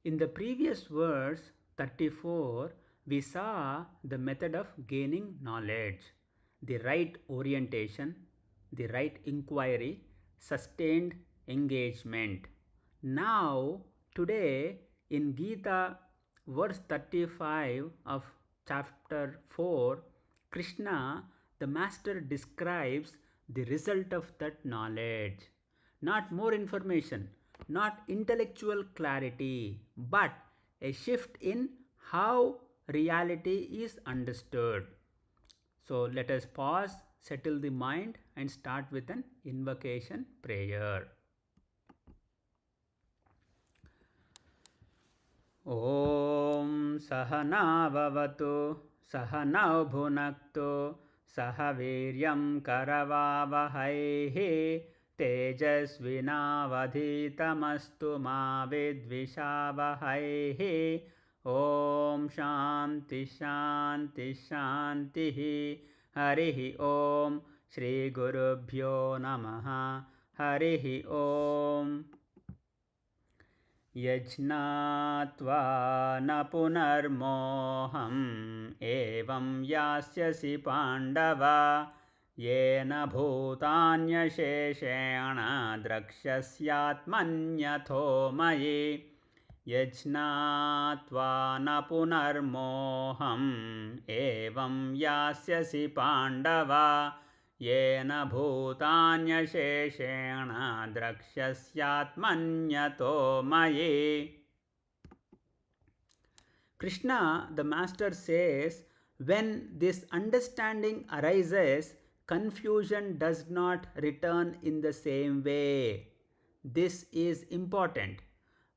In the previous verse 34, we saw the method of gaining knowledge, the right orientation, the right inquiry, sustained engagement. Now, today in Gita, verse 35 of chapter 4, Krishna, the master, describes the result of that knowledge. Not more information, not intellectual clarity, but a shift in how reality is understood. So let us pause, settle the mind, and start with an invocation prayer. ॐ सहना भवतु सहनौ भुनक्तु सह वीर्यं करवावहैः तेजस्विनावधीतमस्तु मा विद्विषावहैः ॐ शान्ति शान्ति शान्तिः हरिः ॐ श्रीगुरुभ्यो नमः हरिः ॐ यज्ञात्वा न पुनर्मोहम् एवं यास्यसि पाण्डव येन भूतान्यशेषेण द्रक्ष्यस्यात्मन्यथो मयि यज्ञात्वा न पुनर्मोहम् एवं यास्यसि पाण्डव येन भूतान्यशेषेण द्रक्ष्यस्यात्मन्यतो मयि. Krishna, the master, says, when this understanding arises, confusion does not return in the same way. This is important.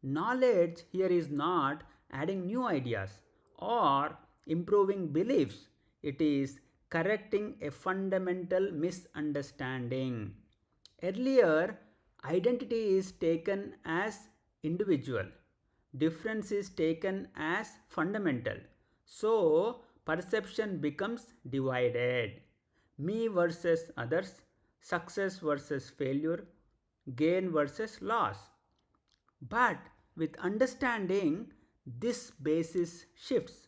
Knowledge here is not adding new ideas or improving beliefs. It is correcting a fundamental misunderstanding. Earlier, identity is taken as individual, difference is taken as fundamental. So, perception becomes divided. Me versus others, success versus failure, gain versus loss. But with understanding, this basis shifts.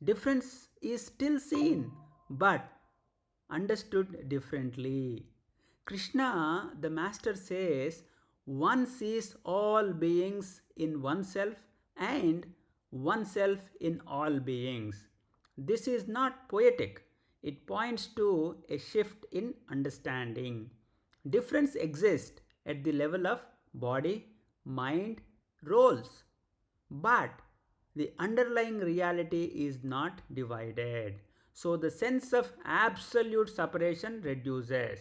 Difference is still seen, but understood differently. Krishna, the master, says one sees all beings in oneself and oneself in all beings. This is not poetic, it points to a shift in understanding. Difference exists at the level of body, mind, roles, but the underlying reality is not divided. So the sense of absolute separation reduces.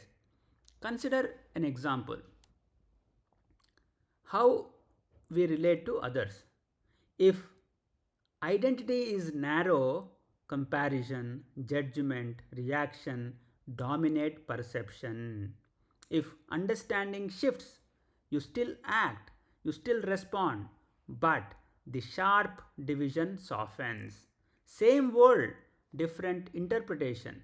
Consider an example. How we relate to others. If identity is narrow, comparison, judgment, reaction dominate perception. If understanding shifts, you still act, you still respond, but the sharp division softens. Same word, different interpretation.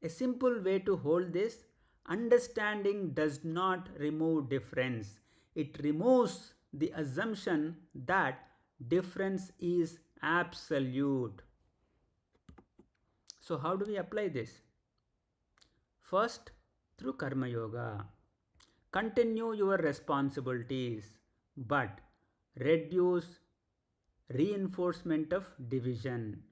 A simple way to hold this: understanding does not remove difference, it removes the assumption that difference is absolute. So, how do we apply this? First, through Karma Yoga. Continue your responsibilities, but reduce reinforcement of division.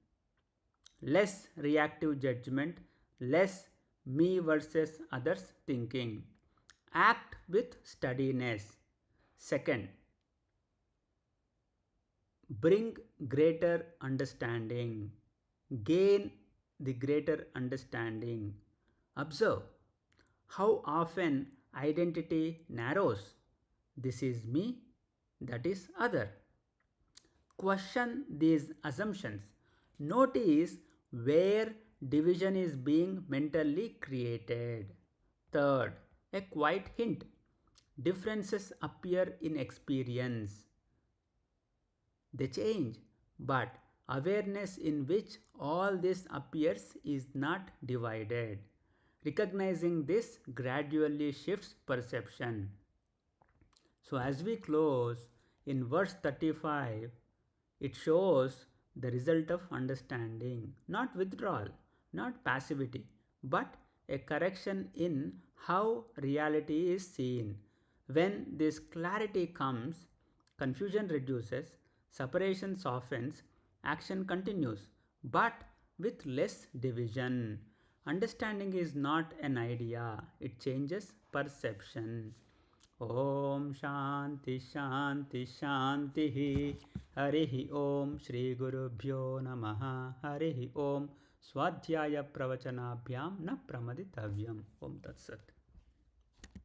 Less reactive judgment, less me versus others thinking. Act with steadiness. Second, bring greater understanding. Gain the greater understanding. Observe how often identity narrows. This is me, that is other. Question these assumptions. Notice where division is being mentally created. Third, a quiet hint. Differences appear in experience. They change, but awareness in which all this appears is not divided. Recognizing this gradually shifts perception. So, as we close, In verse 35, it shows the result of understanding, not withdrawal, not passivity, but a correction in how reality is seen. When this clarity comes, confusion reduces, separation softens, action continues, but with less division. Understanding is not an idea, it changes perception. Om Shanti Shanti Shanti Harihi Om Shri Gurubhyo Namaha Harihi Om Swadhyaya Pravachanabhyam Na Pramaditavyam. Om Tat Sat.